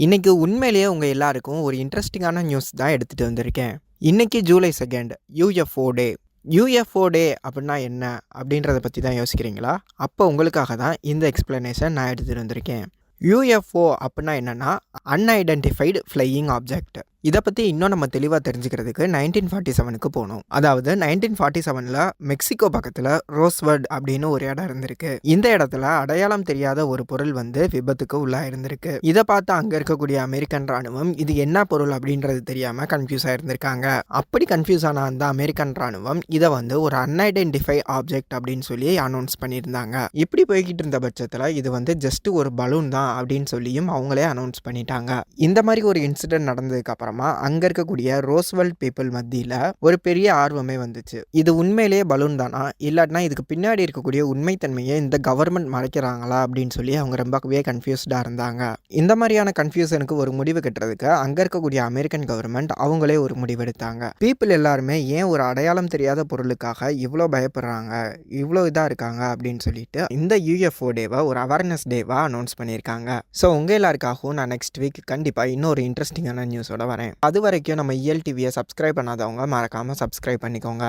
இன்னைக்கு உண்மையிலேயே உங்க எல்லாருக்கும் ஒரு இன்ட்ரெஸ்டிங்கான நியூஸ் தான் எடுத்துட்டு வந்திருக்கேன். இன்னைக்கு ஜூலை 2 யுஎஃப்ஓ டே. யுஎஃப்ஓ டே அப்படின்னா என்ன அப்படின்றத பற்றி தான் யோசிக்கிறீங்களா? அப்போ உங்களுக்காக தான் இந்த எக்ஸ்பிளனேஷன் நான் எடுத்துகிட்டு வந்திருக்கேன். யுஎஃப்ஓ அப்படின்னா என்னென்னா அன்ஐடென்டிஃபைடு ஃப்ளையிங் ஆப்ஜெக்ட். இதை பற்றி இன்னும் நம்ம தெளிவாக தெரிஞ்சுக்கிறதுக்கு 1947க்கு போகணும். அதாவது 1947ல் மெக்சிகோ பக்கத்தில் ரோஸ்வர்ட் அப்படின்னு ஒரு இடம் இருந்திருக்கு. இந்த இடத்துல அடையாளம் தெரியாத ஒரு பொருள் வந்து விபத்துக்கு உள்ளாக இருந்திருக்கு. இதை பார்த்து அங்கே இருக்கக்கூடிய அமெரிக்கன் ராணுவம் இது என்ன பொருள் அப்படின்றது தெரியாமல் கன்ஃபியூஸ் ஆகிருந்திருக்காங்க. அப்படி கன்ஃபியூஸ் ஆன அந்த அமெரிக்கன் ராணுவம் இதை வந்து ஒரு அன்ஐடென்டிஃபை ஆப்ஜெக்ட் அப்படின்னு சொல்லி அனௌன்ஸ் பண்ணியிருந்தாங்க. இப்படி போய்கிட்டு இருந்த பட்சத்தில் இது வந்து ஜஸ்ட் ஒரு பலூன் தான் அப்படின்னு சொல்லியும் அவங்களே அனௌன்ஸ் பண்ணிட்டாங்க. இந்த மாதிரி ஒரு இன்சிடென்ட் நடந்ததுக்கு அப்புறமா அங்க இருக்கக்கூடிய ரோஸ்வெல்ட் பீப்புள் மத்தியில ஒரு பெரிய ஆர்வமே வந்துச்சு. இது உண்மையிலேயே பலூன் தானா, இல்லாட்டினா இதுக்கு பின்னாடி இருக்கக்கூடிய உண்மைத்தன்மையை இந்த கவர்மெண்ட் மறைக்கிறாங்களா அப்படின்னு சொல்லி அவங்க ரொம்பவே கன்ஃபியூஸ்டா இருந்தாங்க. இந்த மாதிரியான கன்ஃபியூஷனுக்கு ஒரு முடிவு கட்டுறதுக்கு அங்க இருக்கக்கூடிய அமெரிக்கன் கவர்மெண்ட் அவங்களே ஒரு முடிவு எடுத்தாங்க. பீப்புள் எல்லாருமே ஏன் ஒரு அடையாளம் தெரியாத பொருளுக்காக இவ்வளோ பயப்படுறாங்க, இவ்வளோ இதாக இருக்காங்க அப்படின்னு சொல்லிட்டு இந்த யுஎஃப்ஓ டேவை ஒரு அவேர்னஸ் டேவா அனௌன்ஸ் பண்ணியிருக்காங்க. ஸோ உங்க எல்லாருக்காகவும் நான் நெக்ஸ்ட் வீக் கண்டிப்பாக இன்னொரு இன்ட்ரெஸ்டிங்கான நியூஸோட வரேன். அது வரைக்கும் நம்ம இஎல் டிவியை சப்ஸ்கிரைப் பண்ணாதவங்க மறக்காமல் சப்ஸ்கிரைப் பண்ணிக்கோங்க.